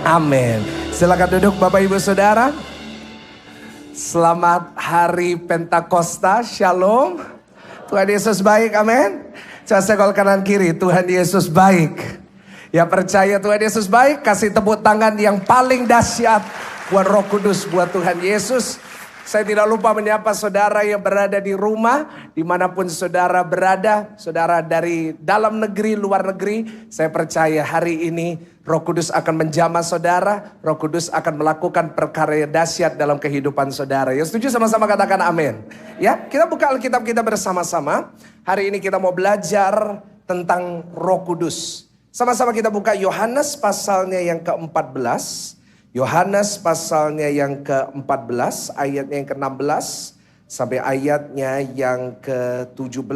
Amin. Silakan duduk Bapak Ibu Saudara. Selamat hari Pentakosta, Shalom. Tuhan Yesus baik, amin. Coba sekol kanan kiri, Tuhan Yesus baik. Ya percaya Tuhan Yesus baik, kasih tepuk tangan yang paling dahsyat buat Roh Kudus, buat Tuhan Yesus. Saya tidak lupa menyapa saudara yang berada di rumah, dimanapun saudara berada, saudara dari dalam negeri, luar negeri. Saya percaya hari ini Roh Kudus akan menjamah saudara, Roh Kudus akan melakukan perkara yang dahsyat dalam kehidupan saudara. Yang setuju sama-sama katakan amin. Ya, kita buka Alkitab kita bersama-sama. Hari ini kita mau belajar tentang Roh Kudus. Sama-sama kita buka Yohanes pasalnya yang ke-14. Yohanes pasalnya yang ke-14, ayatnya yang ke-16 sampai ayatnya yang ke-17.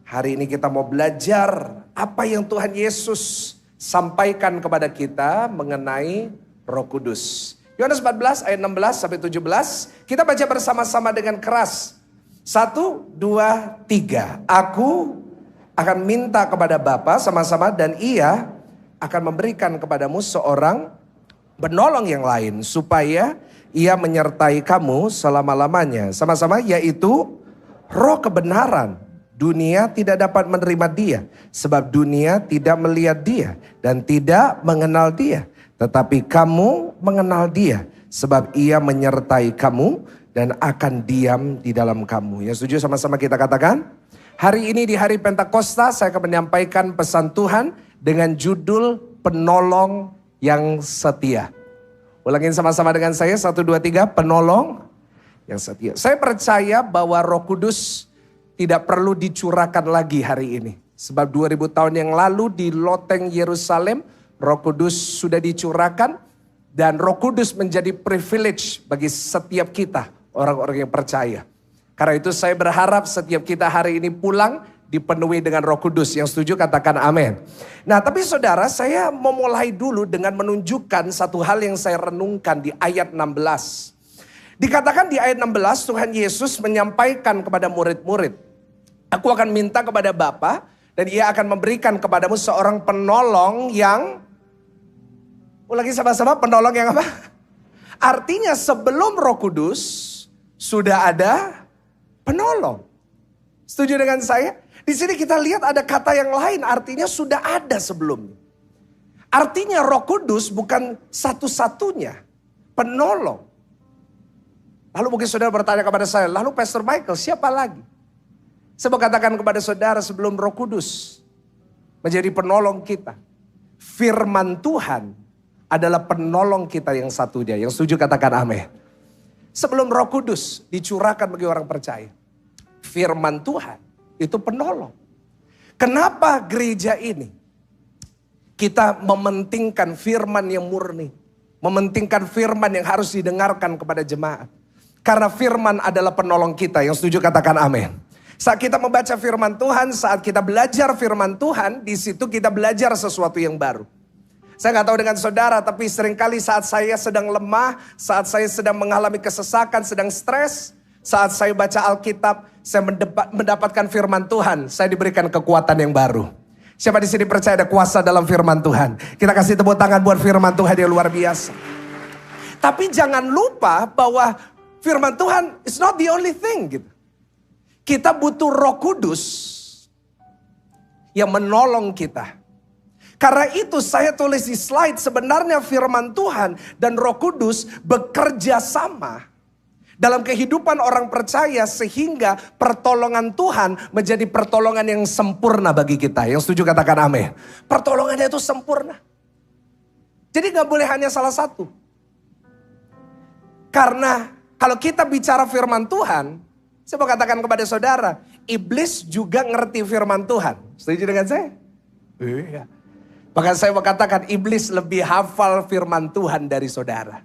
Hari ini kita mau belajar apa yang Tuhan Yesus sampaikan kepada kita mengenai Roh Kudus. Yohanes 14 ayat 16 sampai 17. Kita baca bersama-sama dengan keras. 1, 2, 3. Aku akan minta kepada Bapa sama-sama dan Ia akan memberikan kepadamu seorang penolong yang lain supaya Ia menyertai kamu selama-lamanya. Sama-sama, yaitu Roh kebenaran. Dunia tidak dapat menerima Dia sebab dunia tidak melihat Dia dan tidak mengenal Dia. Tetapi kamu mengenal Dia sebab Ia menyertai kamu dan akan diam di dalam kamu. Yang setuju sama-sama kita katakan? Hari ini di hari Pentakosta saya akan menyampaikan pesan Tuhan dengan judul penolong yang setia. Ulangin sama-sama dengan saya, 1, 2, 3, penolong yang setia. Saya percaya bahwa Roh Kudus tidak perlu dicurahkan lagi hari ini. Sebab 2000 tahun yang lalu di loteng Yerusalem, Roh Kudus sudah dicurahkan. Dan Roh Kudus menjadi privilege bagi setiap kita, orang-orang yang percaya. Karena itu saya berharap setiap kita hari ini pulang dipenuhi dengan Roh Kudus. Yang setuju katakan amin. Nah tapi saudara, saya mau mulai dulu dengan menunjukkan satu hal yang saya renungkan di ayat 16. Dikatakan di ayat 16 Tuhan Yesus menyampaikan kepada murid-murid. Aku akan minta kepada Bapa dan Ia akan memberikan kepadamu seorang penolong yang... Ulangi sama-sama, penolong yang apa? Artinya sebelum Roh Kudus sudah ada penolong. Setuju dengan saya? Di sini kita lihat ada kata yang lain, artinya sudah ada sebelumnya. Artinya Roh Kudus bukan satu-satunya penolong. Lalu mungkin saudara bertanya kepada saya, lalu Pastor Michael siapa lagi? Saya mau katakan kepada saudara sebelum Roh Kudus menjadi penolong kita. Firman Tuhan adalah penolong kita yang satunya. Yang setuju katakan amin. Sebelum Roh Kudus dicurahkan bagi orang percaya. Firman Tuhan itu penolong. Kenapa gereja ini kita mementingkan firman yang murni, mementingkan firman yang harus didengarkan kepada jemaat? Karena firman adalah penolong kita. Yang setuju katakan amin. Saat kita membaca firman Tuhan, saat kita belajar firman Tuhan, di situ kita belajar sesuatu yang baru. Saya gak tahu dengan saudara, tapi seringkali saat saya sedang lemah, saat saya sedang mengalami kesesakan, sedang stres, saat saya baca Alkitab, saya mendapatkan firman Tuhan, saya diberikan kekuatan yang baru. Siapa di sini percaya ada kuasa dalam firman Tuhan? Kita kasih tepuk tangan buat firman Tuhan yang luar biasa. Tapi jangan lupa bahwa firman Tuhan is not the only thing gitu. Kita butuh Roh Kudus yang menolong kita. Karena itu saya tulis di slide, sebenarnya firman Tuhan dan Roh Kudus bekerja sama dalam kehidupan orang percaya sehingga pertolongan Tuhan menjadi pertolongan yang sempurna bagi kita. Yang setuju katakan amin. Pertolongannya itu sempurna. Jadi gak boleh hanya salah satu. Karena kalau kita bicara firman Tuhan, saya mau katakan kepada saudara, iblis juga ngerti firman Tuhan. Setuju dengan saya? Iya. Bahkan saya mau katakan iblis lebih hafal firman Tuhan dari saudara.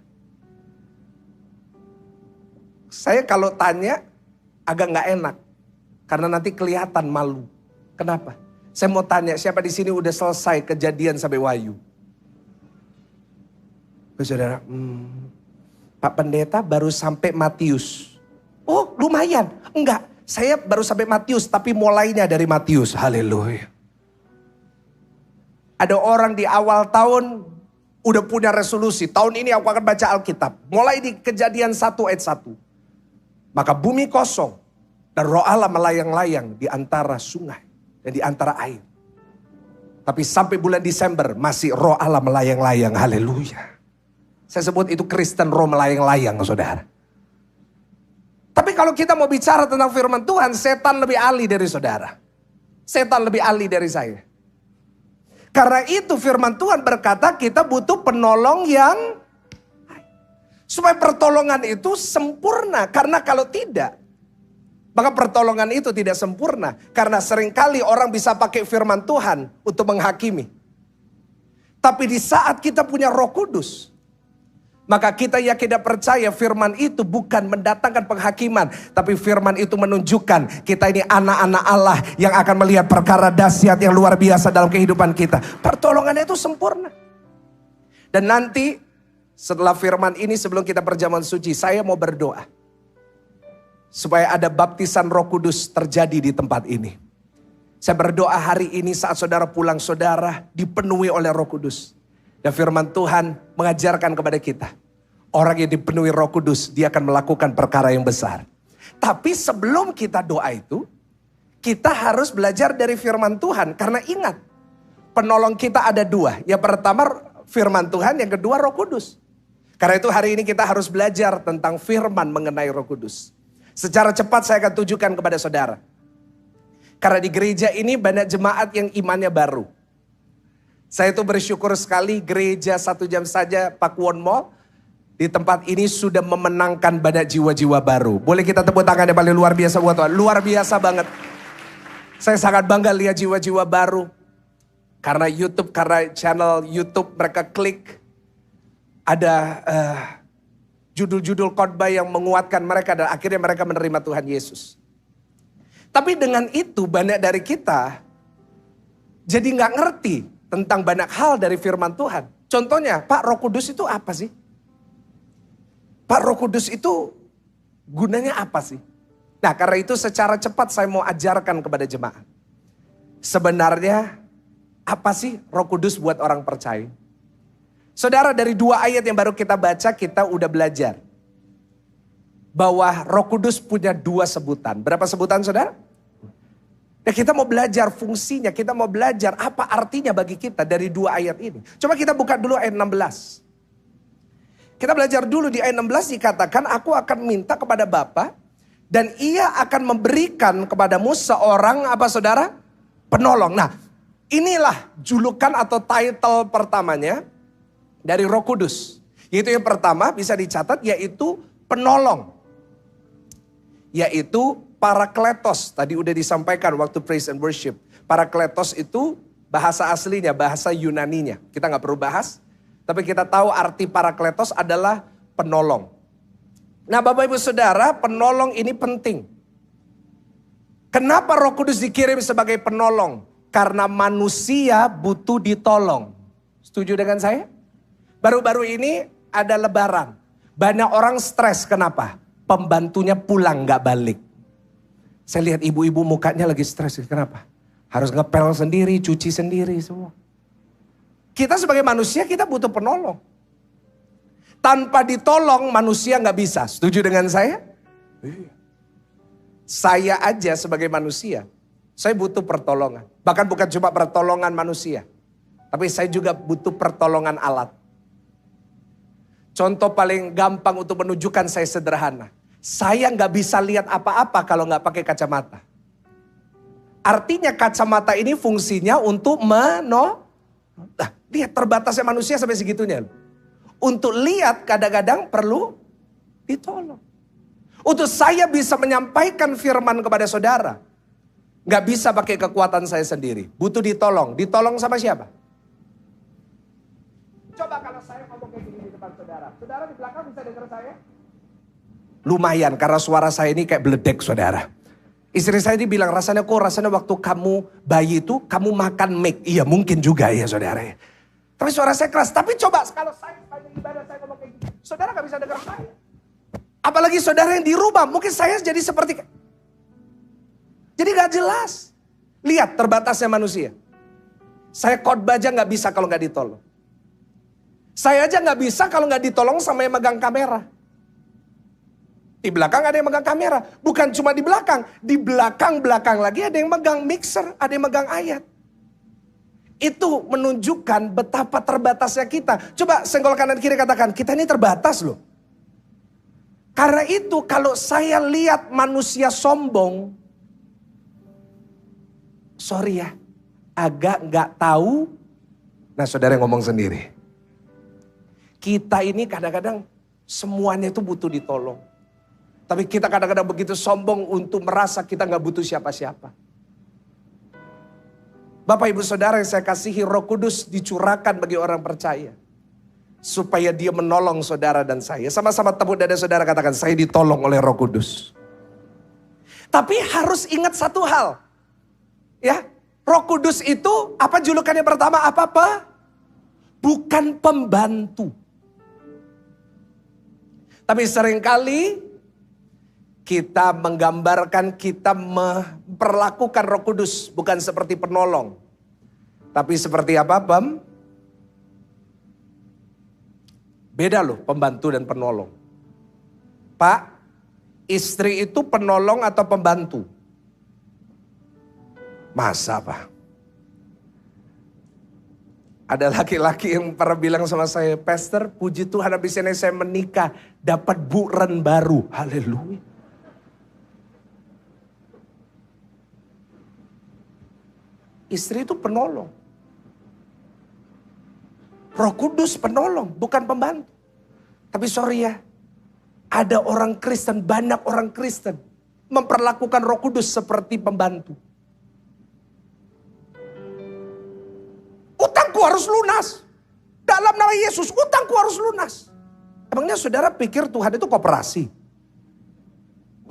Saya kalau tanya agak gak enak. Karena nanti kelihatan malu. Kenapa? Saya mau tanya siapa di sini udah selesai Kejadian sampai Wahyu? Saudara, Pak Pendeta baru sampai Matius. Oh lumayan. Enggak, saya baru sampai Matius tapi mulainya dari Matius. Haleluya. Ada orang di awal tahun Udah punya resolusi, tahun ini aku akan baca Alkitab. Mulai di Kejadian 1 ayat 1. Maka bumi kosong dan Roh Allah melayang-layang di antara sungai dan di antara air. Tapi sampai bulan Desember masih Roh Allah melayang-layang. Haleluya. Saya sebut itu Kristen roh melayang-layang, saudara. Tapi kalau kita mau bicara tentang firman Tuhan, setan lebih ahli dari saudara. Setan lebih ahli dari saya. Karena itu firman Tuhan berkata kita butuh penolong yang supaya pertolongan itu sempurna. Karena kalau tidak, maka pertolongan itu tidak sempurna. Karena seringkali orang bisa pakai firman Tuhan untuk menghakimi. Tapi di saat kita punya Roh Kudus, maka kita yakin dan percaya firman itu bukan mendatangkan penghakiman. Tapi firman itu menunjukkan kita ini anak-anak Allah yang akan melihat perkara dahsyat yang luar biasa dalam kehidupan kita. Pertolongannya itu sempurna. Dan nanti setelah firman ini, sebelum kita perjamuan suci, saya mau berdoa. Supaya ada baptisan Roh Kudus terjadi di tempat ini. Saya berdoa hari ini saat saudara pulang, saudara dipenuhi oleh Roh Kudus. Dan firman Tuhan mengajarkan kepada kita. Orang yang dipenuhi Roh Kudus, dia akan melakukan perkara yang besar. Tapi sebelum kita doa itu, kita harus belajar dari firman Tuhan. Karena ingat, penolong kita ada dua. Yang pertama firman Tuhan, yang kedua Roh Kudus. Karena itu hari ini kita harus belajar tentang firman mengenai Roh Kudus. Secara cepat saya akan tunjukkan kepada saudara. Karena di gereja ini banyak jemaat yang imannya baru. Saya itu bersyukur sekali gereja 1 jam saja Pakuwon Mall. Di tempat ini sudah memenangkan banyak jiwa-jiwa baru. Boleh kita tepuk tangan yang paling luar biasa buat Tuhan. Luar biasa banget. Saya sangat bangga lihat jiwa-jiwa baru. Karena YouTube, karena channel YouTube mereka klik. Ada judul-judul khotbah yang menguatkan mereka. Dan akhirnya mereka menerima Tuhan Yesus. Tapi dengan itu banyak dari kita jadi gak ngerti tentang banyak hal dari firman Tuhan. Contohnya, Pak, Roh Kudus itu apa sih? Pak, Roh Kudus itu gunanya apa sih? Nah, karena itu secara cepat saya mau ajarkan kepada jemaat. Sebenarnya apa sih Roh Kudus buat orang percaya? Saudara, dari 2 ayat yang baru kita baca, kita udah belajar. Bahwa Roh Kudus punya 2 sebutan. Berapa sebutan, saudara? Dan kita mau belajar fungsinya, kita mau belajar apa artinya bagi kita dari 2 ayat ini. Coba kita buka dulu ayat 16. Kita belajar dulu di ayat 16 dikatakan, aku akan minta kepada Bapa dan ia akan memberikan kepadamu seorang apa saudara? Penolong. Nah, inilah julukan atau title pertamanya dari Roh Kudus. Yaitu yang pertama bisa dicatat yaitu penolong. Yaitu Parakletos, tadi udah disampaikan waktu praise and worship. Parakletos itu bahasa aslinya, bahasa Yunaninya. Kita gak perlu bahas, tapi kita tahu arti parakletos adalah penolong. Nah Bapak Ibu Saudara, penolong ini penting. Kenapa Roh Kudus dikirim sebagai penolong? Karena manusia butuh ditolong. Setuju dengan saya? Baru-baru ini ada lebaran. Banyak orang stres, kenapa? Pembantunya pulang gak balik. Saya lihat ibu-ibu mukanya lagi stres. Kenapa? Harus ngepel sendiri, cuci sendiri semua. Kita sebagai manusia kita butuh penolong. Tanpa ditolong manusia gak bisa. Setuju dengan saya? Saya aja sebagai manusia, saya butuh pertolongan. Bahkan bukan cuma pertolongan manusia. Tapi saya juga butuh pertolongan alat. Contoh paling gampang untuk menunjukkan saya sederhana. Saya nggak bisa lihat apa-apa kalau nggak pakai kacamata. Artinya kacamata ini fungsinya untuk lihat terbatasnya manusia sampai segitunya. Untuk lihat kadang-kadang perlu ditolong. Untuk saya bisa menyampaikan firman kepada saudara. Nggak bisa pakai kekuatan saya sendiri. Butuh ditolong. Ditolong sama siapa? Coba kalau saya ngomong kayak gini di depan saudara. Saudara di belakang bisa dengar saya? Lumayan karena suara saya ini kayak beledek saudara. Istri saya ini bilang rasanya waktu kamu bayi itu kamu makan mic. Iya mungkin juga ya saudara. Tapi suara saya keras. Tapi coba kalau saya sepanjang ibadah saya ngomong kayak gini. Saudara gak bisa dengar saya. Apalagi saudara yang di rumah. Mungkin saya jadi seperti. Jadi gak jelas. Lihat terbatasnya manusia. Saya khotbah aja gak bisa kalau gak ditolong. Saya aja nggak bisa kalau nggak ditolong sama yang megang kamera. Di belakang ada yang megang kamera. Bukan cuma di belakang lagi ada yang megang mixer, ada yang megang ayat. Itu menunjukkan betapa terbatasnya kita. Coba senggol kanan kiri katakan, kita ini terbatas loh. Karena itu kalau saya lihat manusia sombong, sorry ya, agak nggak tahu. Nah saudara ngomong sendiri. Kita ini kadang-kadang semuanya itu butuh ditolong. Tapi kita kadang-kadang begitu sombong untuk merasa kita nggak butuh siapa-siapa. Bapak ibu saudara yang saya kasihi, Roh Kudus dicurahkan bagi orang percaya. Supaya dia menolong saudara dan saya. Sama-sama tepuk dada saudara katakan, saya ditolong oleh Roh Kudus. Tapi harus ingat satu hal. Ya, Roh Kudus itu apa julukannya pertama? Apa? Bukan pembantu. Tapi seringkali kita menggambarkan, kita memperlakukan Roh Kudus bukan seperti penolong. Tapi seperti apa, Bam? Beda loh pembantu dan penolong. Pak, istri itu penolong atau pembantu? Masa, Pak? Ada laki-laki yang pernah bilang sama saya, Pastor, puji Tuhan habis ini saya menikah, dapat buren baru. Haleluya. Istri itu penolong. Roh Kudus penolong, bukan pembantu. Tapi sorry ya, ada orang Kristen, banyak orang Kristen memperlakukan Roh Kudus seperti pembantu. Utangku harus lunas. Dalam nama Yesus, utangku harus lunas. Emangnya saudara pikir Tuhan itu koperasi?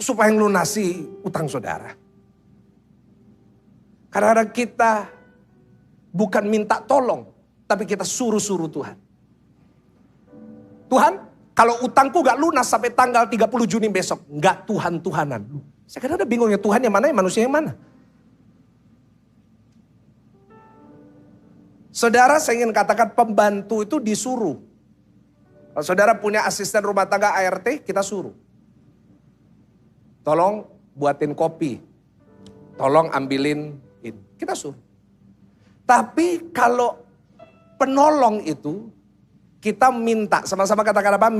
Supaya ngelunasi utang saudara. Kadang-kadang kita bukan minta tolong, tapi kita suruh-suruh Tuhan. Tuhan, kalau utangku gak lunas sampai tanggal 30 Juni besok, gak Tuhan-Tuhanan. Saya kadang-kadang bingung ya, Tuhan yang mana, ya manusia yang mana. Saudara, saya ingin katakan pembantu itu disuruh. Kalau saudara punya asisten rumah tangga ART, kita suruh. Tolong buatin kopi. Tolong ambilin ini. Kita suruh. Tapi kalau penolong itu, kita minta. Sama-sama katakan apa?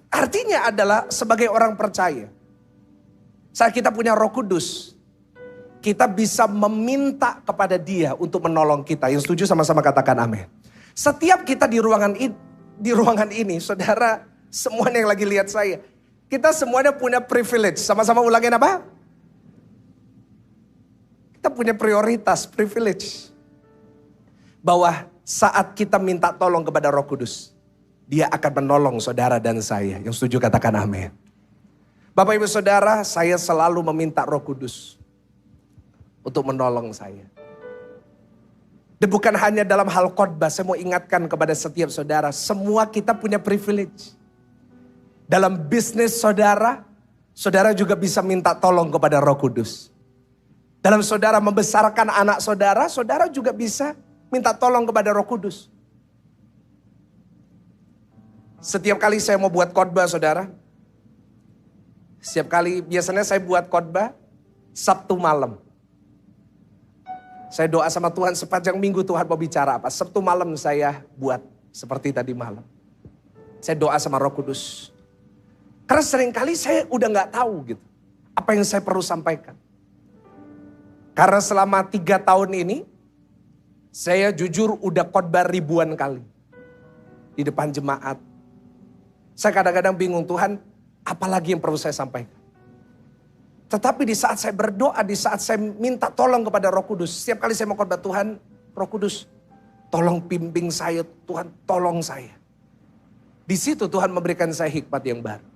Artinya adalah sebagai orang percaya. Saat kita punya Roh Kudus, kita bisa meminta kepada Dia untuk menolong kita. Yang setuju sama-sama katakan amin. Setiap kita di ruangan ini, saudara, semuanya yang lagi lihat saya, kita semuanya punya privilege. Sama-sama ulangin apa? Kita punya prioritas, privilege. Bahwa saat kita minta tolong kepada Roh Kudus, Dia akan menolong saudara dan saya. Yang setuju katakan amin. Bapak ibu saudara, saya selalu meminta Roh Kudus untuk menolong saya. Dan bukan hanya dalam hal khotbah, saya mau ingatkan kepada setiap saudara, semua kita punya privilege. Dalam bisnis saudara, saudara juga bisa minta tolong kepada Roh Kudus. Dalam saudara membesarkan anak saudara, saudara juga bisa minta tolong kepada Roh Kudus. Setiap kali saya mau buat khotbah saudara, setiap kali biasanya saya buat khotbah Sabtu malam. Saya doa sama Tuhan sepanjang minggu Tuhan mau bicara apa. Sabtu malam saya buat seperti tadi malam. Saya doa sama Roh Kudus. Karena seringkali saya udah gak tahu gitu. Apa yang saya perlu sampaikan. Karena selama 3 tahun ini, saya jujur udah khotbah ribuan kali. Di depan jemaat. Saya kadang-kadang bingung, Tuhan, apalagi yang perlu saya sampaikan. Tetapi di saat saya berdoa, di saat saya minta tolong kepada Roh Kudus. Setiap kali saya mau khotbah, Tuhan, Roh Kudus, tolong bimbing saya, Tuhan, tolong saya. Di situ Tuhan memberikan saya hikmat yang baru.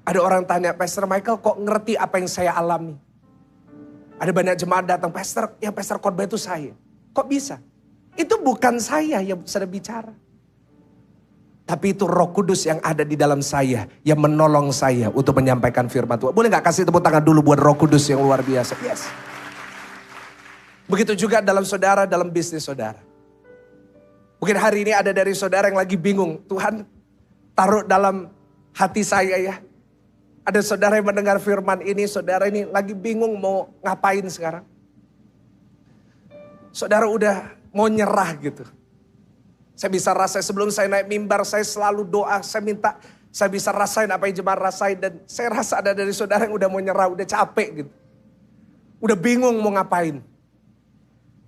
Ada orang tanya, Pastor Michael kok ngerti apa yang saya alami? Ada banyak jemaat datang, Pastor, yang Pastor khotbah itu saya. Kok bisa? Itu bukan saya yang sedang bicara. Tapi itu Roh Kudus yang ada di dalam saya, yang menolong saya untuk menyampaikan firman Tuhan. Boleh gak kasih tepuk tangan dulu buat Roh Kudus yang luar biasa? Yes. Begitu juga dalam saudara, dalam bisnis saudara. Mungkin hari ini ada dari saudara yang lagi bingung. Tuhan taruh dalam hati saya ya. Ada saudara yang mendengar firman ini, saudara ini lagi bingung mau ngapain sekarang. Saudara udah mau nyerah gitu. Saya bisa rasain sebelum saya naik mimbar, saya selalu doa, saya minta saya bisa rasain apa yang jemaat rasain. Dan saya rasa ada dari saudara yang udah mau nyerah, udah capek gitu. Udah bingung mau ngapain.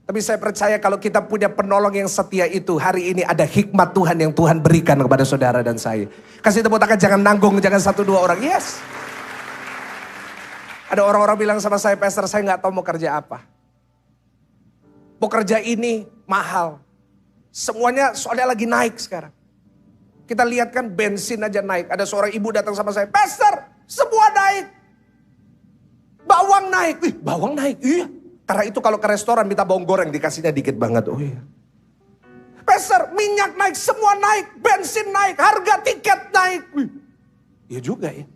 Tapi saya percaya kalau kita punya penolong yang setia itu, hari ini ada hikmat Tuhan yang Tuhan berikan kepada saudara dan saya. Kasih tepuk tangan, jangan nanggung, jangan 1-2 orang. Yes. Ada orang-orang bilang sama saya, Pastor, saya gak tahu mau kerja apa. Mau kerja ini mahal. Semuanya soalnya lagi naik sekarang. Kita lihat kan bensin aja naik. Ada seorang ibu datang sama saya, Pastor, semua naik. Bawang naik. Bawang naik, iya. Karena itu kalau ke restoran minta bawang goreng dikasihnya dikit banget. Oh iya. Pastor, minyak naik, semua naik. Bensin naik, harga tiket naik. Iya juga ya.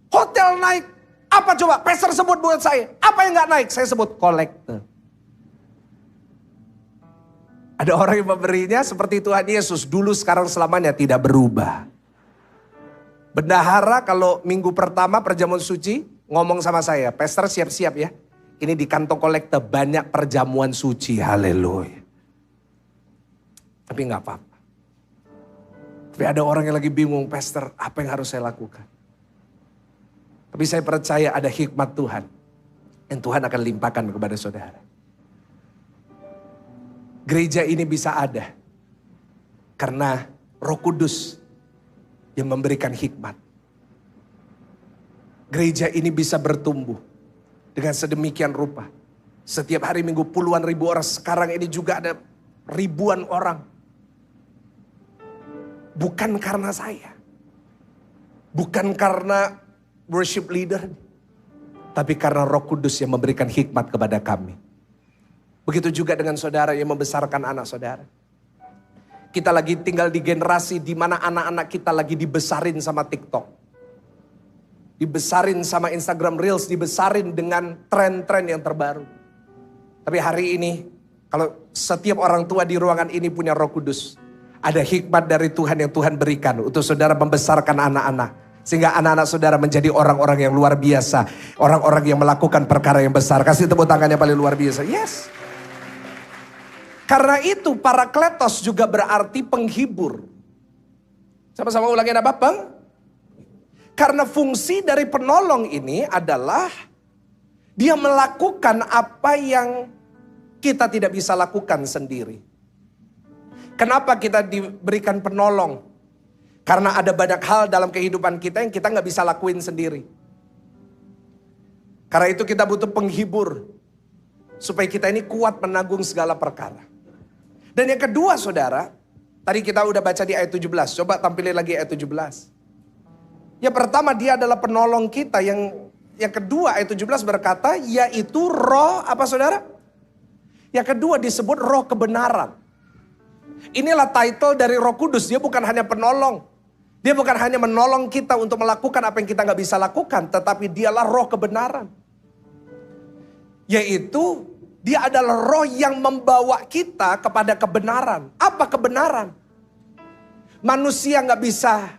Hotel naik. Apa coba? Pastor sebut buat saya. Apa yang gak naik? Saya sebut kolektor. Ada orang yang memberinya seperti Tuhan Yesus. Dulu, sekarang, selamanya tidak berubah. Bendahara kalau minggu pertama perjamuan suci ngomong sama saya. Pastor siap-siap ya. Ini di kantong kolektor banyak perjamuan suci. Haleluya. Tapi gak apa-apa. Tapi ada orang yang lagi bingung. Pastor, apa yang harus saya lakukan? Tapi saya percaya ada hikmat Tuhan. Yang Tuhan akan limpahkan kepada saudara. Gereja ini bisa ada. Karena Roh Kudus yang memberikan hikmat. Gereja ini bisa bertumbuh. Dengan sedemikian rupa. Setiap hari Minggu puluhan ribu orang. Sekarang ini juga ada ribuan orang. Bukan karena saya. Bukan karena worship leader. Tapi karena Roh Kudus yang memberikan hikmat kepada kami. Begitu juga dengan saudara yang membesarkan anak saudara. Kita lagi tinggal di generasi di mana anak-anak kita lagi dibesarin sama TikTok. Dibesarin sama Instagram Reels, dibesarin dengan tren-tren yang terbaru. Tapi hari ini, kalau setiap orang tua di ruangan ini punya Roh Kudus. Ada hikmat dari Tuhan yang Tuhan berikan untuk saudara membesarkan anak-anak. Sehingga anak-anak saudara menjadi orang-orang yang luar biasa. Orang-orang yang melakukan perkara yang besar. Kasih tepuk tangan yang paling luar biasa. Yes. Karena itu Parakletos juga berarti penghibur. Sama-sama ulangin apa, Bang? Karena fungsi dari penolong ini adalah dia melakukan apa yang kita tidak bisa lakukan sendiri. Kenapa kita diberikan penolong? Karena ada banyak hal dalam kehidupan kita yang kita nggak bisa lakuin sendiri. Karena itu kita butuh penghibur. Supaya kita ini kuat menanggung segala perkara. Dan yang kedua saudara, tadi kita udah baca di ayat 17. Coba tampilin lagi ayat 17. Yang pertama dia adalah penolong kita. Yang kedua ayat 17 berkata, yaitu roh apa saudara? Yang kedua disebut roh kebenaran. Inilah title dari Roh Kudus. Dia bukan hanya penolong. Dia bukan hanya menolong kita untuk melakukan apa yang kita gak bisa lakukan. Tetapi dialah roh kebenaran. Yaitu dia adalah roh yang membawa kita kepada kebenaran. Apa kebenaran? Manusia gak bisa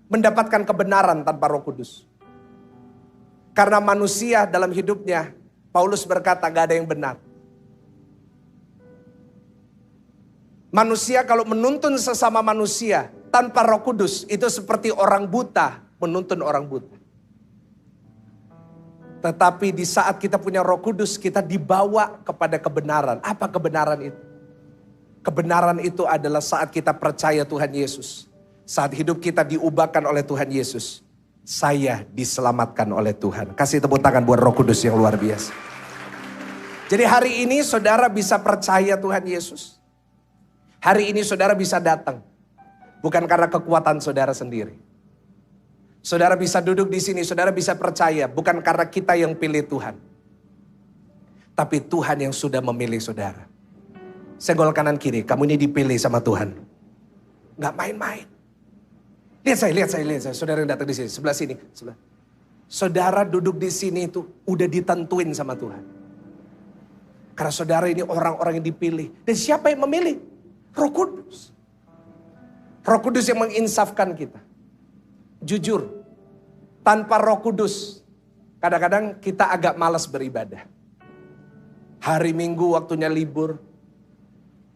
mendapatkan kebenaran tanpa Roh Kudus. Karena manusia dalam hidupnya, Paulus berkata gak ada yang benar. Manusia kalau menuntun sesama manusia tanpa Roh Kudus, itu seperti orang buta menuntun orang buta. Tetapi di saat kita punya Roh Kudus, kita dibawa kepada kebenaran. Apa kebenaran itu? Kebenaran itu adalah saat kita percaya Tuhan Yesus. Saat hidup kita diubahkan oleh Tuhan Yesus. Saya diselamatkan oleh Tuhan. Kasih tepuk tangan buat Roh Kudus yang luar biasa. Jadi hari ini saudara bisa percaya Tuhan Yesus. Hari ini saudara bisa datang. Bukan karena kekuatan saudara sendiri. Saudara bisa duduk di sini, saudara bisa percaya. Bukan karena kita yang pilih Tuhan. Tapi Tuhan yang sudah memilih saudara. Senggol kanan kiri, kamu ini dipilih sama Tuhan. Gak main-main. Lihat saya. Saudara yang datang di sini, sebelah sini. Saudara duduk di sini itu udah ditentuin sama Tuhan. Karena saudara ini orang-orang yang dipilih. Dan siapa yang memilih? Roh Kudus. Roh Kudus yang menginsafkan kita. Jujur, tanpa Roh Kudus, kadang-kadang kita agak malas beribadah. Hari Minggu waktunya libur,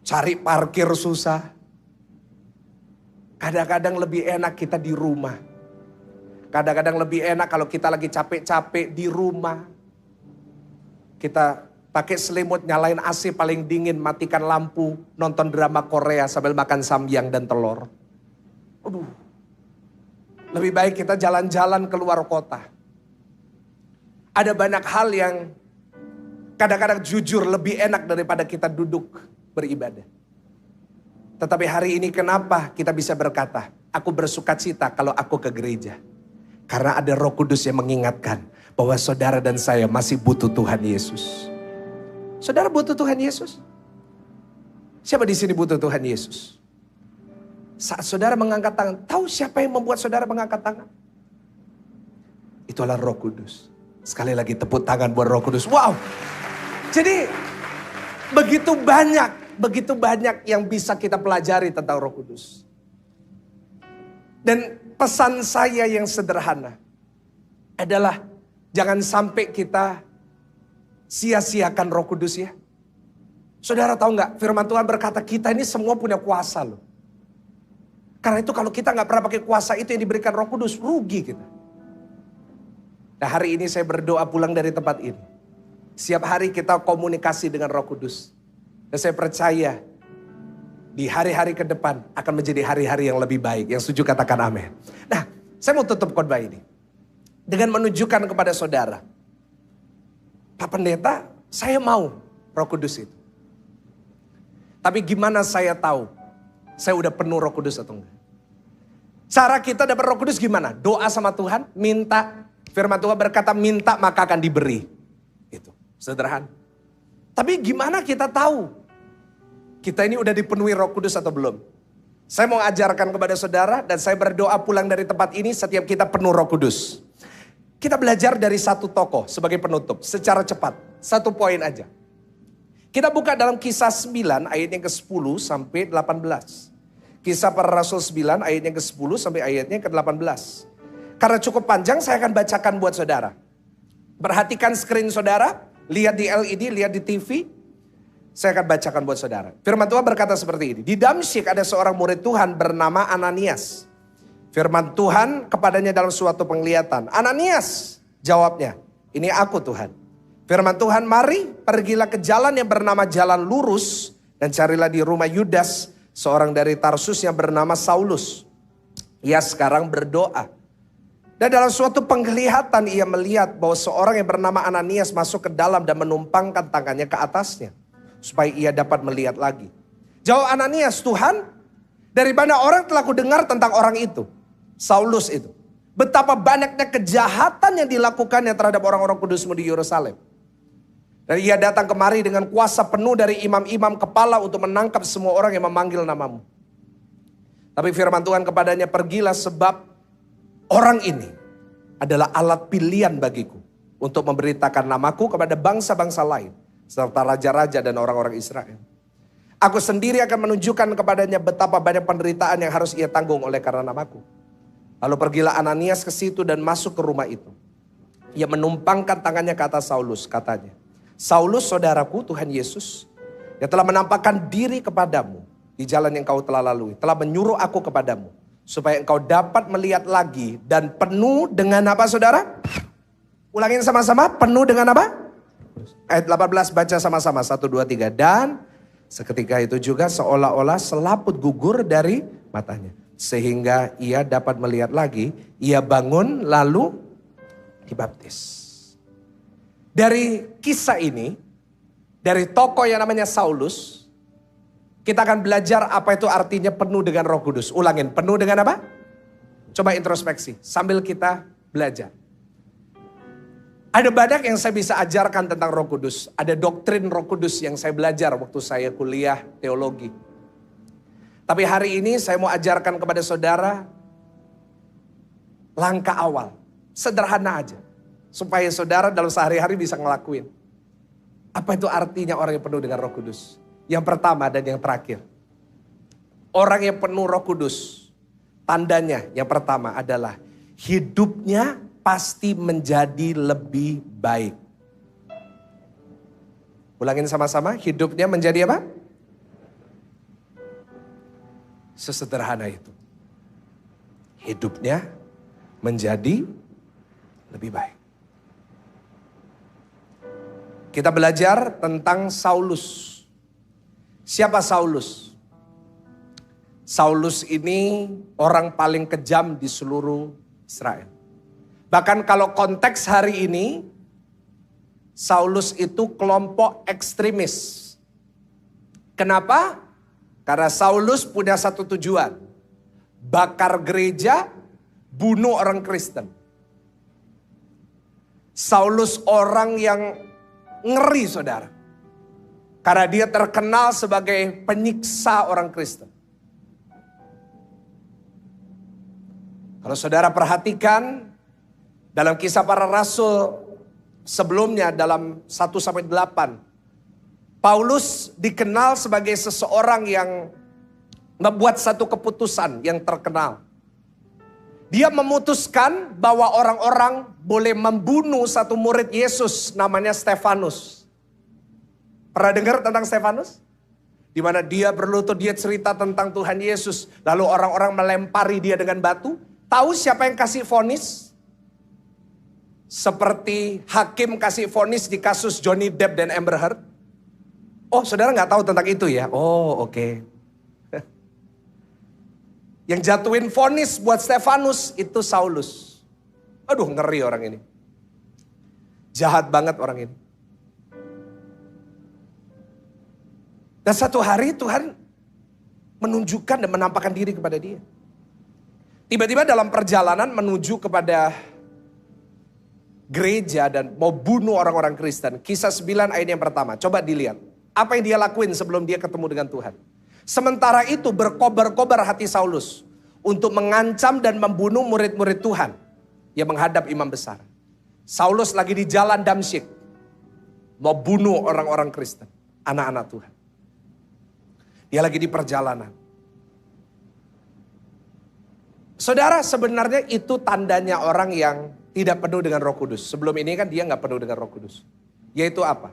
cari parkir susah. Kadang-kadang lebih enak kita di rumah. Kadang-kadang lebih enak kalau kita lagi capek-capek di rumah. Kita pakai selimut, nyalain AC paling dingin, matikan lampu, nonton drama Korea sambil makan samyang dan telur. Aduh. Lebih baik kita jalan-jalan keluar kota. Ada banyak hal yang kadang-kadang jujur lebih enak daripada kita duduk beribadah. Tetapi hari ini kenapa kita bisa berkata, aku bersukacita kalau aku ke gereja. Karena ada Roh Kudus yang mengingatkan bahwa saudara dan saya masih butuh Tuhan Yesus. Saudara butuh Tuhan Yesus? Siapa di sini butuh Tuhan Yesus? Saat saudara mengangkat tangan, tahu siapa yang membuat saudara mengangkat tangan? Itulah Roh Kudus. Sekali lagi tepuk tangan buat Roh Kudus. Wow. Jadi begitu banyak yang bisa kita pelajari tentang Roh Kudus. Dan pesan saya yang sederhana adalah jangan sampai kita sia-siakan Roh Kudus ya. Saudara tahu nggak, firman Tuhan berkata kita ini semua punya kuasa loh. Karena itu kalau kita nggak pernah pakai kuasa itu yang diberikan Roh Kudus, rugi kita. Nah hari ini saya berdoa pulang dari tempat ini. Setiap hari kita komunikasi dengan Roh Kudus. Dan saya percaya di hari-hari ke depan akan menjadi hari-hari yang lebih baik. Yang setuju katakan amin. Nah saya mau tutup khotbah ini dengan menunjukkan kepada saudara. Pak Pendeta, saya mau Roh Kudus itu. Tapi gimana saya tahu saya udah penuh Roh Kudus atau enggak? Cara kita dapat Roh Kudus gimana? Doa sama Tuhan, minta. Firman Tuhan berkata minta maka akan diberi. Itu sederhana. Tapi gimana kita tahu kita ini udah dipenuhi Roh Kudus atau belum? Saya mau ajarkan kepada saudara dan saya berdoa pulang dari tempat ini setiap kita penuh Roh Kudus. Kita belajar dari satu tokoh sebagai penutup secara cepat. Satu poin aja. Kita buka dalam Kisah 9 ayatnya ke-10 sampai 18. Kisah Para Rasul 9 ayatnya ke-10 sampai ayatnya ke-18. Karena cukup panjang saya akan bacakan buat saudara. Perhatikan screen saudara, lihat di LED, lihat di TV. Saya akan bacakan buat saudara. Firman Tuhan berkata seperti ini. Di Damsyik ada seorang murid Tuhan bernama Ananias. Firman Tuhan kepadanya dalam suatu penglihatan. Ananias, jawabnya, ini aku Tuhan. Firman Tuhan, mari pergilah ke jalan yang bernama Jalan Lurus. Dan carilah di rumah Yudas, seorang dari Tarsus yang bernama Saulus. Ia sekarang berdoa. Dan dalam suatu penglihatan ia melihat bahwa seorang yang bernama Ananias masuk ke dalam dan menumpangkan tangannya ke atasnya. Supaya ia dapat melihat lagi. Jawab Ananias, Tuhan, dari mana orang telah kudengar tentang orang itu? Saulus itu. Betapa banyaknya kejahatan yang dilakukannya terhadap orang-orang kudusmu di Yerusalem. Dan ia datang kemari dengan kuasa penuh dari imam-imam kepala untuk menangkap semua orang yang memanggil namamu. Tapi firman Tuhan kepadanya, pergilah sebab orang ini adalah alat pilihan bagiku. Untuk memberitakan namaku kepada bangsa-bangsa lain. Serta raja-raja dan orang-orang Israel. Aku sendiri akan menunjukkan kepadanya betapa banyak penderitaan yang harus ia tanggung oleh karena namaku. Lalu pergilah Ananias ke situ dan masuk ke rumah itu. Ia menumpangkan tangannya ke atas Saulus, katanya. Saulus saudaraku Tuhan Yesus yang telah menampakkan diri kepadamu di jalan yang kau telah lalui. Telah menyuruh aku kepadamu supaya engkau dapat melihat lagi dan penuh dengan apa saudara? Ulangin sama-sama, penuh dengan apa? Ayat 18 baca sama-sama, 1, 2, 3. Dan seketika itu juga seolah-olah selaput gugur dari matanya. Sehingga ia dapat melihat lagi, ia bangun lalu dibaptis. Dari kisah ini, dari tokoh yang namanya Saulus, kita akan belajar apa itu artinya penuh dengan Roh Kudus. Ulangin, penuh dengan apa? Coba introspeksi sambil kita belajar. Ada banyak yang saya bisa ajarkan tentang Roh Kudus. Ada doktrin Roh Kudus yang saya belajar waktu saya kuliah teologi. Tapi hari ini saya mau ajarkan kepada saudara langkah awal. Sederhana aja. Supaya saudara dalam sehari-hari bisa ngelakuin. Apa itu artinya orang yang penuh dengan Roh Kudus? Yang pertama dan yang terakhir. Orang yang penuh Roh Kudus Tandanya yang pertama adalah hidupnya pasti menjadi lebih baik. Ulangin sama-sama, hidupnya menjadi apa? Sesederhana itu. Hidupnya menjadi lebih baik. Kita belajar tentang Saulus. Siapa Saulus? Saulus ini orang paling kejam di seluruh Israel. Bahkan kalau konteks hari ini, Saulus itu kelompok ekstremis. Kenapa? Karena Saulus punya satu tujuan. Bakar gereja, bunuh orang Kristen. Saulus orang yang ngeri, saudara. Karena dia terkenal sebagai penyiksa orang Kristen. Kalau saudara perhatikan dalam Kisah Para Rasul sebelumnya dalam 1-8, Paulus dikenal sebagai seseorang yang membuat satu keputusan yang terkenal. Dia memutuskan bahwa orang-orang boleh membunuh satu murid Yesus namanya Stefanus. Pernah dengar tentang Stefanus? Di mana dia berlutut, dia cerita tentang Tuhan Yesus. Lalu orang-orang melempari dia dengan batu. Tahu siapa yang kasih vonis? Seperti hakim kasih vonis di kasus Johnny Depp dan Amber Heard. Oh, saudara nggak tahu tentang itu ya? Oh, oke. Yang jatuhin vonis buat Stefanus itu Saulus. Aduh, ngeri orang ini. Jahat banget orang ini. Dan satu hari Tuhan menunjukkan dan menampakkan diri kepada dia. Tiba-tiba dalam perjalanan menuju kepada gereja dan mau bunuh orang-orang Kristen. Kisah 9 ayat yang pertama. Coba dilihat. Apa yang dia lakuin sebelum dia ketemu dengan Tuhan. Sementara itu berkobar-kobar hati Saulus. Untuk mengancam dan membunuh murid-murid Tuhan. Yang menghadap imam besar. Saulus lagi di jalan Damsyik. Mau bunuh orang-orang Kristen. Anak-anak Tuhan. Dia lagi di perjalanan. Saudara, sebenarnya itu tandanya orang yang tidak penuh dengan Roh Kudus. Sebelum ini kan dia nggak penuh dengan Roh Kudus. Yaitu apa?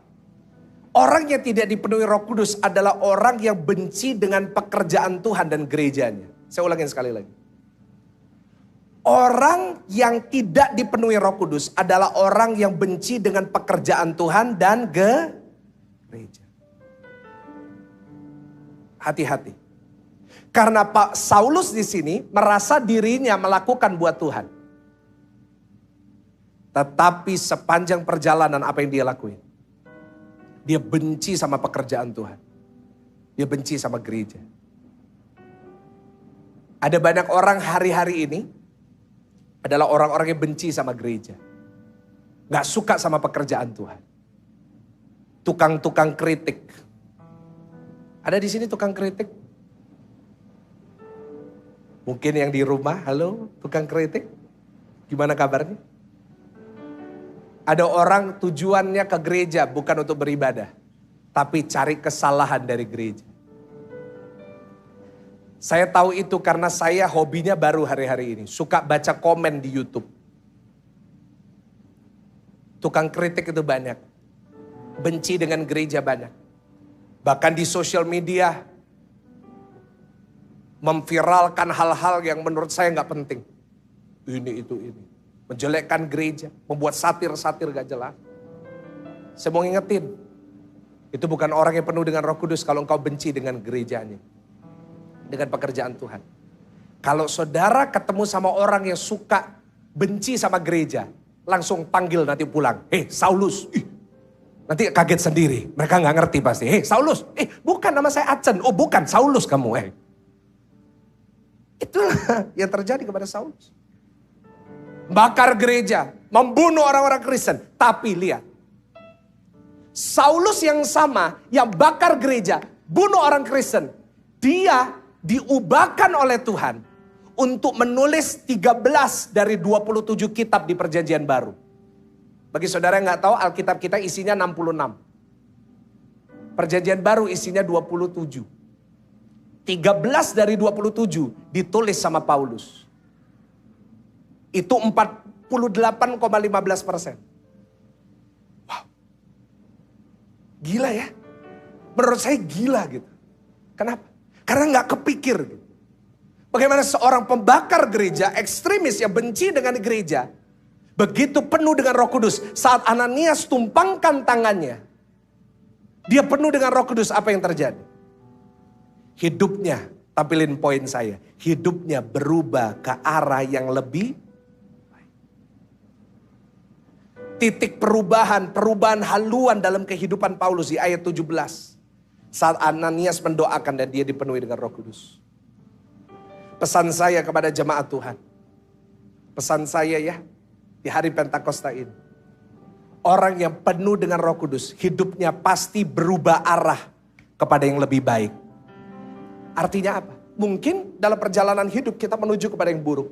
Orang yang tidak dipenuhi Roh Kudus adalah orang yang benci dengan pekerjaan Tuhan dan gerejanya. Saya ulangin sekali lagi. Orang yang tidak dipenuhi Roh Kudus adalah orang yang benci dengan pekerjaan Tuhan dan gereja. Hati-hati. Karena Pak Saulus di sini merasa dirinya melakukan buat Tuhan. Tetapi sepanjang perjalanan apa yang dia lakuin? Dia benci sama pekerjaan Tuhan. Dia benci sama gereja. Ada banyak orang hari-hari ini adalah orang-orang yang benci sama gereja. Gak suka sama pekerjaan Tuhan. Tukang-tukang kritik. Ada di sini tukang kritik? Mungkin yang di rumah, halo tukang kritik. Gimana kabarnya? Ada orang tujuannya ke gereja bukan untuk beribadah. Tapi cari kesalahan dari gereja. Saya tahu itu karena saya hobinya baru hari-hari ini. Suka baca komen di YouTube. Tukang kritik itu banyak. Benci dengan gereja banyak. Bahkan di sosial media memviralkan hal-hal yang menurut saya gak penting. Ini, itu, ini. Menjelekkan gereja, membuat satir-satir gak jelas. Saya mau ngingetin, itu bukan orang yang penuh dengan Roh Kudus kalau engkau benci dengan gerejanya. Dengan pekerjaan Tuhan. Kalau saudara ketemu sama orang yang suka benci sama gereja, langsung panggil nanti pulang. Saulus, nanti kaget sendiri. Mereka gak ngerti pasti. Saulus, bukan nama saya Acen. Oh bukan, Saulus kamu. Itulah yang terjadi kepada Saulus. Bakar gereja, membunuh orang-orang Kristen. Tapi lihat, Saulus yang sama, yang bakar gereja, bunuh orang Kristen. Dia diubahkan oleh Tuhan untuk menulis 13 dari 27 kitab di Perjanjian Baru. Bagi saudara yang gak tahu, Alkitab kita isinya 66. Perjanjian Baru isinya 27. 13 dari 27 ditulis sama Paulus. Itu 48,15%. Wow. Gila ya. Menurut saya gila gitu. Kenapa? Karena gak kepikir gitu. Bagaimana seorang pembakar gereja, ekstremis yang benci dengan gereja, begitu penuh dengan Roh Kudus. Saat Ananias tumpangkan tangannya, dia penuh dengan Roh Kudus, apa yang terjadi? Hidupnya, tampilin poin saya, hidupnya berubah ke arah yang lebih baik. Titik perubahan haluan dalam kehidupan Paulus di ayat 17. Saat Ananias mendoakan dan dia dipenuhi dengan Roh Kudus. Pesan saya kepada jemaat Tuhan. Pesan saya ya, di hari Pentakosta ini. Orang yang penuh dengan Roh Kudus, hidupnya pasti berubah arah kepada yang lebih baik. Artinya apa? Mungkin dalam perjalanan hidup kita menuju kepada yang buruk.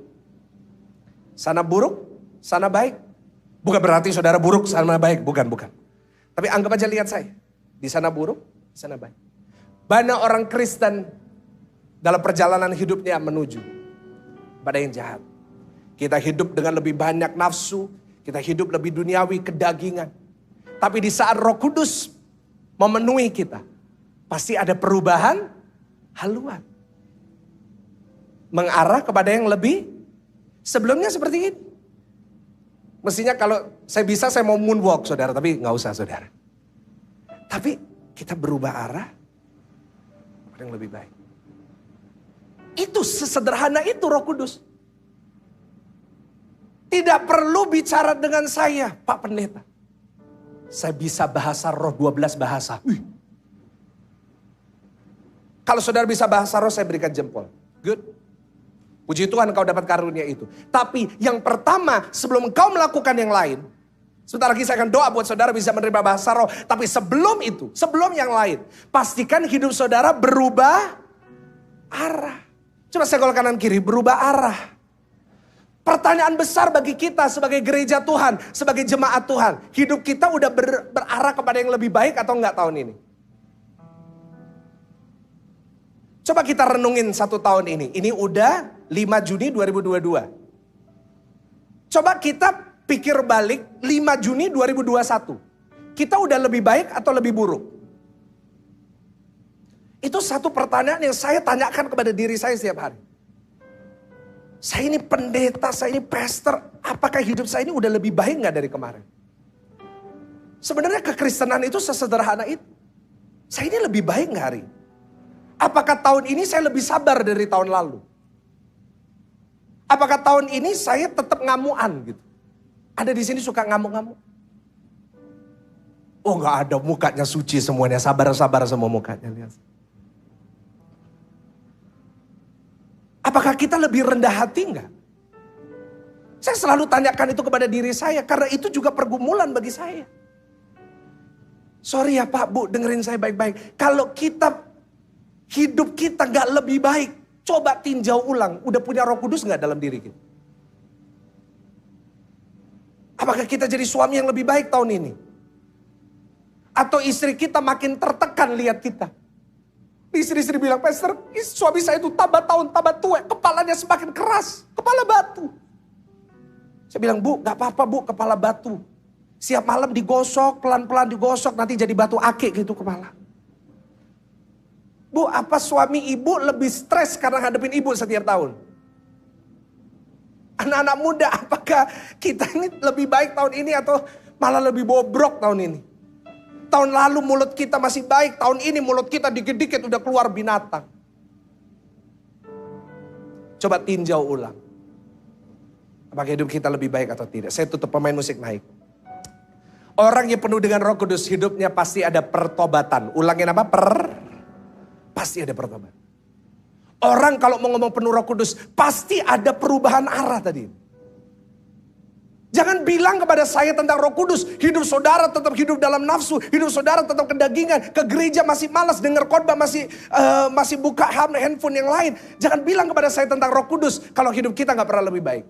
Sana buruk, sana baik. Bukan berarti saudara buruk, sana baik. Bukan. Tapi anggap aja lihat saya. Di sana buruk, di sana baik. Banyak orang Kristen dalam perjalanan hidupnya menuju pada yang jahat. Kita hidup dengan lebih banyak nafsu. Kita hidup lebih duniawi, kedagingan. Tapi di saat Roh Kudus memenuhi kita, pasti ada perubahan haluan. Mengarah kepada yang lebih sebelumnya seperti ini. Mestinya kalau saya bisa saya mau moonwalk saudara, tapi gak usah saudara. Tapi kita berubah arah kepada yang lebih baik. Itu sesederhana itu Roh Kudus. Tidak perlu bicara dengan saya, Pak Pendeta. Saya bisa bahasa roh 12 bahasa. Kalau saudara bisa bahasa roh, saya berikan jempol. Good. Puji Tuhan kau dapat karunia itu. Tapi yang pertama, sebelum kau melakukan yang lain, sebentar lagi saya akan doa buat saudara bisa menerima bahasa roh. Tapi sebelum itu, sebelum yang lain, pastikan hidup saudara berubah arah. Coba senggol kanan kiri, berubah arah. Pertanyaan besar bagi kita sebagai gereja Tuhan, sebagai jemaat Tuhan. Hidup kita udah berarah kepada yang lebih baik atau enggak tahun ini? Coba kita renungin 1 tahun ini. Ini udah 5 Juni 2022. Coba kita pikir balik 5 Juni 2021. Kita udah lebih baik atau lebih buruk? Itu satu pertanyaan yang saya tanyakan kepada diri saya setiap hari. Saya ini pendeta, saya ini pastor, apakah hidup saya ini udah lebih baik gak dari kemarin? Sebenarnya kekristenan itu sesederhana itu. Saya ini lebih baik gak hari? Apakah tahun ini saya lebih sabar dari tahun lalu? Apakah tahun ini saya tetap ngamuan gitu? Ada di sini suka ngamuk-ngamuk? Oh gak ada, mukanya suci semuanya, sabar-sabar semua mukanya. Lihat. Apakah kita lebih rendah hati enggak? Saya selalu tanyakan itu kepada diri saya. Karena itu juga pergumulan bagi saya. Sorry ya Pak, Bu, dengerin saya baik-baik. Kalau hidup kita gak lebih baik. Coba tinjau ulang. Udah punya Roh Kudus gak dalam diri kita? Apakah kita jadi suami yang lebih baik tahun ini? Atau istri kita makin tertekan lihat kita? Istri-istri bilang, Pastor, suami saya itu tambah tahun, tambah tua. Kepalanya semakin keras, kepala batu. Saya bilang, Bu, gak apa-apa Bu, kepala batu. Siap malam digosok, pelan-pelan digosok, nanti jadi batu akik gitu kepala. Bu, apa suami ibu lebih stres karena hadapin ibu setiap tahun? Anak-anak muda, apakah kita ini lebih baik tahun ini atau malah lebih bobrok tahun ini? Tahun lalu mulut kita masih baik, tahun ini mulut kita dikit-dikit udah keluar binatang. Coba tinjau ulang. Apakah hidup kita lebih baik atau tidak? Saya tutup, pemain musik naik. Orang yang penuh dengan Roh Kudus hidupnya pasti ada pertobatan. Ulangin apa? Pasti ada pertobatan. Orang kalau mau ngomong penuh Roh Kudus pasti ada perubahan arah tadi. Jangan bilang kepada saya tentang Roh Kudus, hidup saudara tetap hidup dalam nafsu, hidup saudara tetap kedagingan, ke gereja masih malas, dengar khotbah masih buka handphone yang lain. Jangan bilang kepada saya tentang Roh Kudus kalau hidup kita gak pernah lebih baik.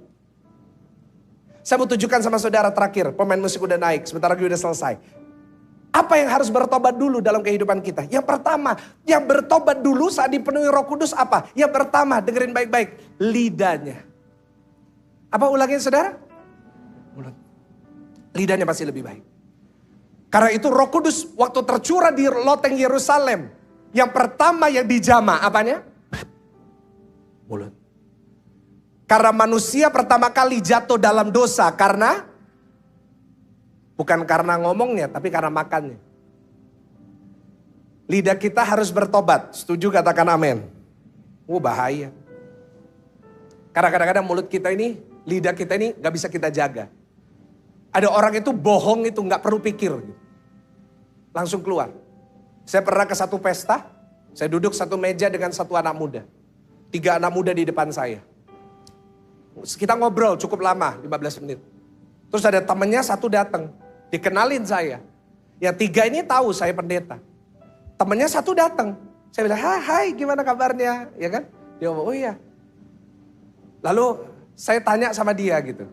Saya mau tunjukkan sama saudara terakhir, pemain musik udah naik, sebentar lagi udah selesai. Apa yang harus bertobat dulu dalam kehidupan kita? Yang pertama, yang bertobat dulu saat dipenuhi Roh Kudus apa? Yang pertama, dengerin baik-baik, lidahnya. Apa ulangin saudara? Mulut. Lidahnya pasti lebih baik. Karena itu Roh Kudus waktu tercurah di loteng Yerusalem, yang pertama yang dijamah apanya? Mulut. Karena manusia pertama kali jatuh dalam dosa karena bukan karena ngomongnya, tapi karena makannya. Lidah kita harus bertobat. Setuju katakan amin. Bahaya. Karena kadang-kadang mulut kita ini, lidah kita ini gak bisa kita jaga. Ada orang itu bohong itu gak perlu pikir. Langsung keluar. Saya pernah ke satu pesta, saya duduk satu meja dengan satu anak muda. 3 anak muda di depan saya. Kita ngobrol cukup lama, 15 menit. Terus ada temennya satu datang. Dikenalin saya. Yang 3 ini tahu saya pendeta. Temennya satu datang. Saya bilang, hai gimana kabarnya? Ya kan? Dia ngomong, oh iya. Lalu saya tanya sama dia gitu.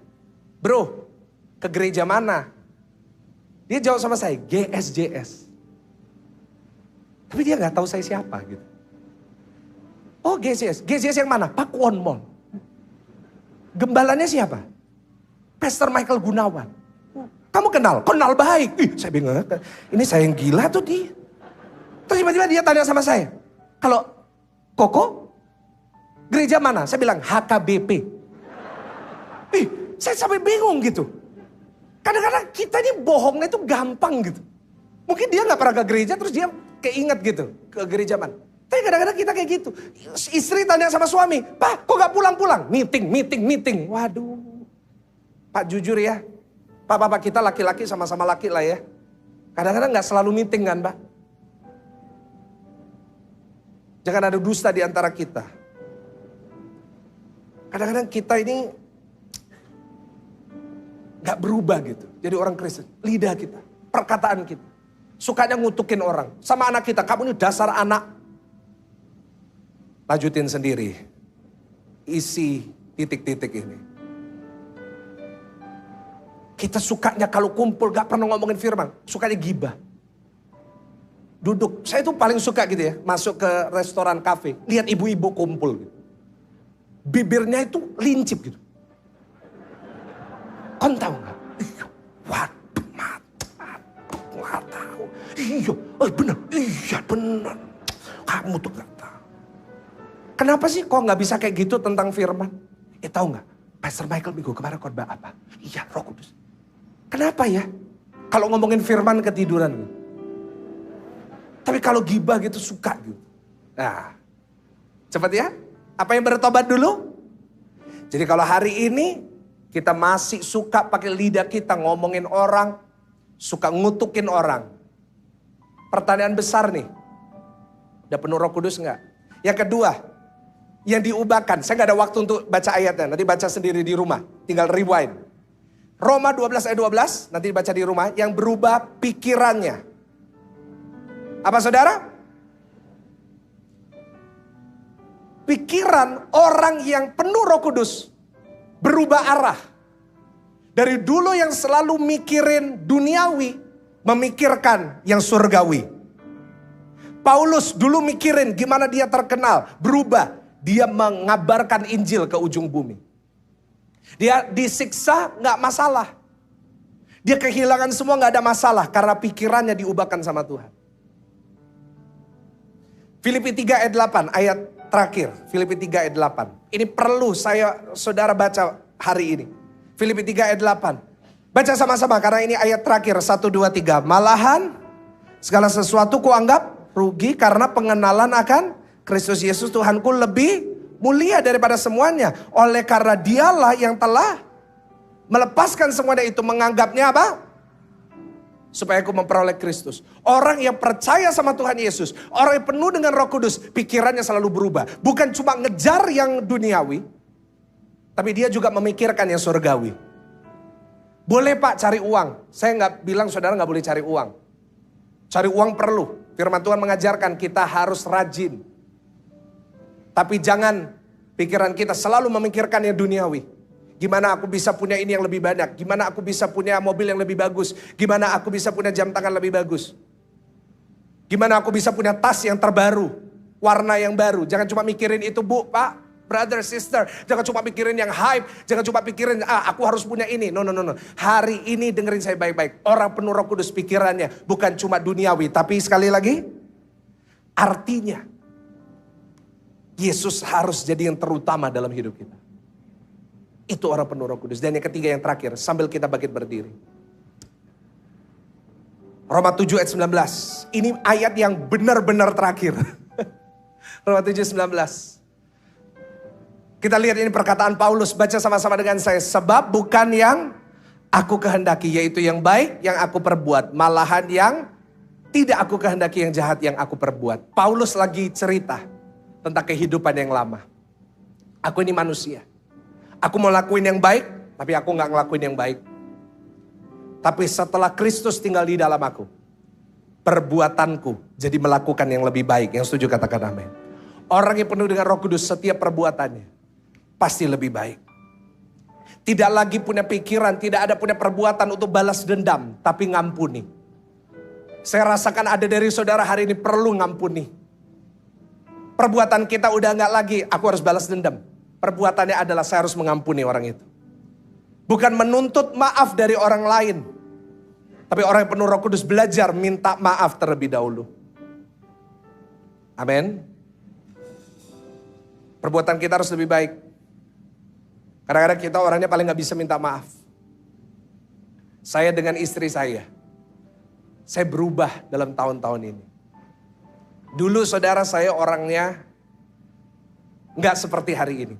Bro, ke gereja mana? Dia jawab sama saya, GSJS. Tapi dia gak tahu saya siapa gitu. Oh GSJS. GSJS yang mana? Pakuwon Mall. Gembalanya siapa? Pastor Michael Gunawan. Kamu kenal? Kenal baik. Saya bingung. Ini saya yang gila tuh dia. Terus tiba-tiba dia tanya sama saya. Kalau Koko, gereja mana? Saya bilang HKBP. Saya sampai bingung gitu. Kadang-kadang kita ini bohongnya itu gampang gitu. Mungkin dia gak pernah ke gereja terus dia keinget gitu. Ke gereja mana. Tapi kadang-kadang kita kayak gitu. Istri tanya sama suami. Pak kok gak pulang-pulang? Meeting. Waduh. Pak jujur ya. Pak kita laki-laki sama-sama laki lah ya. Kadang-kadang gak selalu meeting kan Pak. Jangan ada dusta di antara kita. Kadang-kadang kita ini gak berubah gitu. Jadi orang Kristen. Lidah kita, perkataan kita. Sukanya ngutukin orang. Sama anak kita, kamu ini dasar anak. Lanjutin sendiri. Isi titik-titik ini. Kita sukanya kalau kumpul gak pernah ngomongin firman. Sukanya gibah. Duduk. Saya tuh paling suka gitu ya. Masuk ke restoran kafe. Lihat ibu-ibu kumpul gitu. Bibirnya itu lincip gitu. Kon tahu gak? Waduh gak tahu. Bener. Iya bener. Kamu tuh gak tahu. Kenapa sih kok gak bisa kayak gitu tentang firman? Tahu gak? Pastor Michael minggu kemarin khotbah apa? Iya Roh Kudus. Kenapa ya? Kalau ngomongin firman ketiduran. Tapi kalau gibah gitu suka gitu. Nah, cepat ya. Apa yang bertobat dulu? Jadi kalau hari ini kita masih suka pakai lidah kita ngomongin orang. Suka ngutukin orang. Pertanyaan besar nih. Udah penuh Roh Kudus enggak? Yang kedua. Yang diubahkan. Saya gak ada waktu untuk baca ayatnya. Nanti baca sendiri di rumah. Tinggal rewind. Roma 12 ayat 12. Nanti dibaca di rumah. Yang berubah pikirannya. Apa saudara? Pikiran orang yang penuh Roh Kudus. Berubah arah. Dari dulu yang selalu mikirin duniawi. Memikirkan yang surgawi. Paulus dulu mikirin gimana dia terkenal. Berubah. Dia mengabarkan Injil ke ujung bumi. Dia disiksa gak masalah. Dia kehilangan semua gak ada masalah. Karena pikirannya diubahkan sama Tuhan. Filipi 3 ayat 8 ayat terakhir. Filipi 3 ayat 8. Ini perlu saudara baca hari ini. Filipi 3 ayat 8. Baca sama-sama karena ini ayat terakhir. 1, 2, 3. Malahan segala sesuatu kuanggap rugi karena pengenalan akan Kristus Yesus Tuhanku lebih mulia daripada semuanya. Oleh karena dialah yang telah melepaskan semuanya itu. Menganggapnya apa? Supaya aku memperoleh Kristus. Orang yang percaya sama Tuhan Yesus. Orang yang penuh dengan Roh Kudus. Pikirannya selalu berubah. Bukan cuma ngejar yang duniawi. Tapi dia juga memikirkan yang surgawi. Boleh Pak cari uang. Saya gak bilang saudara gak boleh cari uang. Cari uang perlu. Firman Tuhan mengajarkan kita harus rajin. Tapi jangan pikiran kita selalu memikirkan yang duniawi. Gimana aku bisa punya ini yang lebih banyak? Gimana aku bisa punya mobil yang lebih bagus? Gimana aku bisa punya jam tangan lebih bagus? Gimana aku bisa punya tas yang terbaru? Warna yang baru. Jangan cuma mikirin itu, Bu, Pak, brother, sister. Jangan cuma mikirin yang hype. Jangan cuma pikirin, aku harus punya ini. No. Hari ini dengerin saya baik-baik. Orang penuh Roh Kudus pikirannya bukan cuma duniawi. Tapi sekali lagi, artinya Yesus harus jadi yang terutama dalam hidup kita. Itu orang penuh Roh Kudus. Dan yang ketiga, yang terakhir, sambil kita bangkit berdiri. Roma 7 ayat 19. Ini ayat yang benar-benar terakhir. Roma 7 19. Kita lihat ini perkataan Paulus. Baca sama-sama dengan saya. Sebab bukan yang aku kehendaki, yaitu yang baik yang aku perbuat. Malahan yang tidak aku kehendaki, yang jahat yang aku perbuat. Paulus lagi cerita tentang kehidupan yang lama. Aku ini manusia. Aku mau lakuin yang baik, tapi aku gak ngelakuin yang baik. Tapi setelah Kristus tinggal di dalam aku, perbuatanku jadi melakukan yang lebih baik. Yang setuju katakan amin. Orang yang penuh dengan Roh Kudus, setiap perbuatannya pasti lebih baik. Tidak lagi punya pikiran, tidak ada punya perbuatan untuk balas dendam, tapi ngampuni. Saya rasakan ada dari saudara hari ini perlu ngampuni. Perbuatan kita udah gak lagi, aku harus balas dendam. Perbuatannya adalah saya harus mengampuni orang itu. Bukan menuntut maaf dari orang lain. Tapi orang yang penuh Roh Kudus belajar minta maaf terlebih dahulu. Amin. Perbuatan kita harus lebih baik. Kadang-kadang kita orangnya paling gak bisa minta maaf. Saya dengan istri saya berubah dalam tahun-tahun ini. Dulu saudara saya orangnya gak seperti hari ini.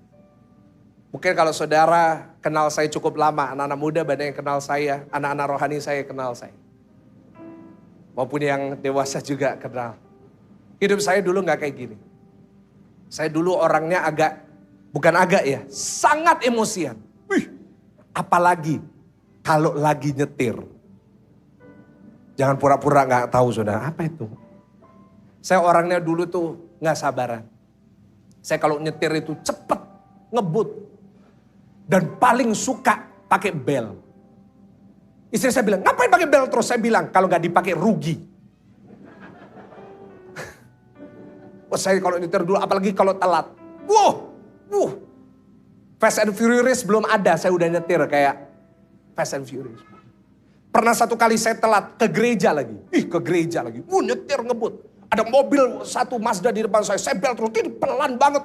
Mungkin kalau saudara kenal saya cukup lama, anak-anak muda banyak yang kenal saya, anak-anak rohani saya kenal saya. Maupun yang dewasa juga kenal. Hidup saya dulu gak kayak gini. Saya dulu orangnya sangat emosian. Apalagi kalau lagi nyetir. Jangan pura-pura gak tahu saudara, apa itu? Saya orangnya dulu tuh gak sabaran. Saya kalau nyetir itu cepet, ngebut. Dan paling suka pakai bel. Istri saya bilang, ngapain pakai bel terus? Saya bilang, kalau gak dipakai rugi. Saya kalau nyetir dulu, apalagi kalau telat. Fast and Furious belum ada, saya udah nyetir kayak Fast and Furious. Pernah satu kali saya telat ke gereja lagi. Nyetir ngebut. Ada mobil satu Mazda di depan saya bel terus, pelan banget.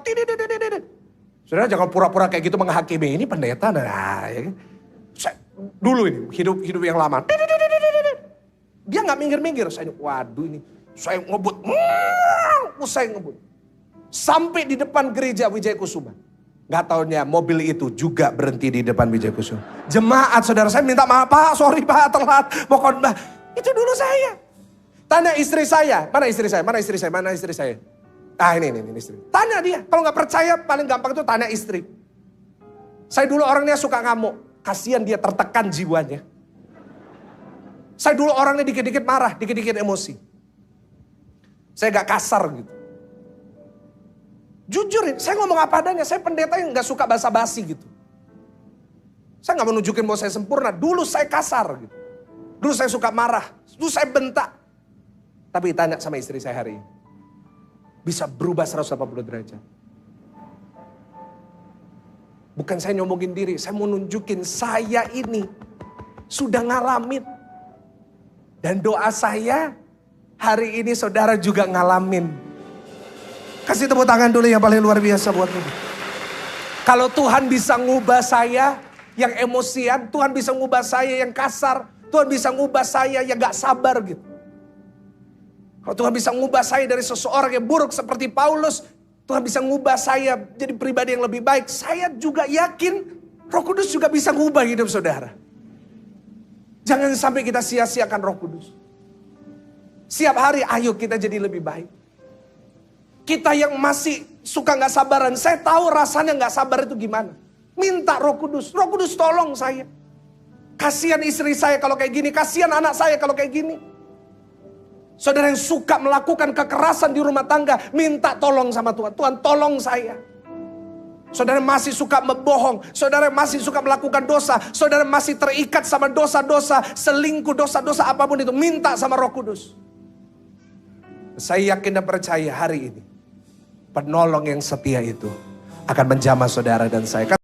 Saudara jangan pura-pura kayak gitu menghakimi. Ini pendeta. Dulu ini hidup yang lama. Dia gak minggir-minggir. Saya waduh ini. Saya ngebut. Saya ngebut. Sampai di depan gereja Wijaya Kusuma. Gak taunya mobil itu juga berhenti di depan Wijaya Kusuma. Jemaat saudara saya minta maaf, Pak. Sorry Pak, telat. Mau khotbah. Itu dulu saya. Tanya istri saya. Mana istri saya? Ini istri. Tanya dia. Kalau gak percaya paling gampang itu tanya istri. Saya dulu orangnya suka ngamuk. Kasihan dia tertekan jiwanya. Saya dulu orangnya dikit-dikit marah, dikit-dikit emosi. Saya gak kasar gitu. Jujurin, saya ngomong apa adanya. Saya pendeta yang gak suka basa-basi gitu. Saya gak mau nunjukin bahwa saya sempurna. Dulu saya kasar gitu. Dulu saya suka marah. Dulu saya bentak. Tapi tanya sama istri saya hari ini. Bisa berubah 180 derajat. Bukan saya nyombongin diri. Saya mau nunjukin saya ini sudah ngalamin. Dan doa saya hari ini saudara juga ngalamin. Kasih tepuk tangan dulu yang paling luar biasa buat ini. Kalau Tuhan bisa ngubah saya yang emosian. Tuhan bisa ngubah saya yang kasar. Tuhan bisa ngubah saya yang gak sabar gitu. Kalau Tuhan bisa ngubah saya dari seseorang yang buruk seperti Paulus. Tuhan bisa ngubah saya jadi pribadi yang lebih baik. Saya juga yakin Roh Kudus juga bisa ngubah hidup saudara. Jangan sampai kita sia-siakan Roh Kudus. Setiap hari ayo kita jadi lebih baik. Kita yang masih suka gak sabaran. Saya tahu rasanya gak sabar itu gimana. Minta Roh Kudus. Roh Kudus tolong saya. Kasihan istri saya kalau kayak gini. Kasihan anak saya kalau kayak gini. Saudara yang suka melakukan kekerasan di rumah tangga, minta tolong sama Tuhan. Tuhan tolong saya. Saudara masih suka membohong, saudara masih suka melakukan dosa, saudara masih terikat sama dosa-dosa, selingkuh, dosa-dosa apapun itu, minta sama Roh Kudus. Saya yakin dan percaya hari ini, penolong yang setia itu akan menjamah saudara dan saya.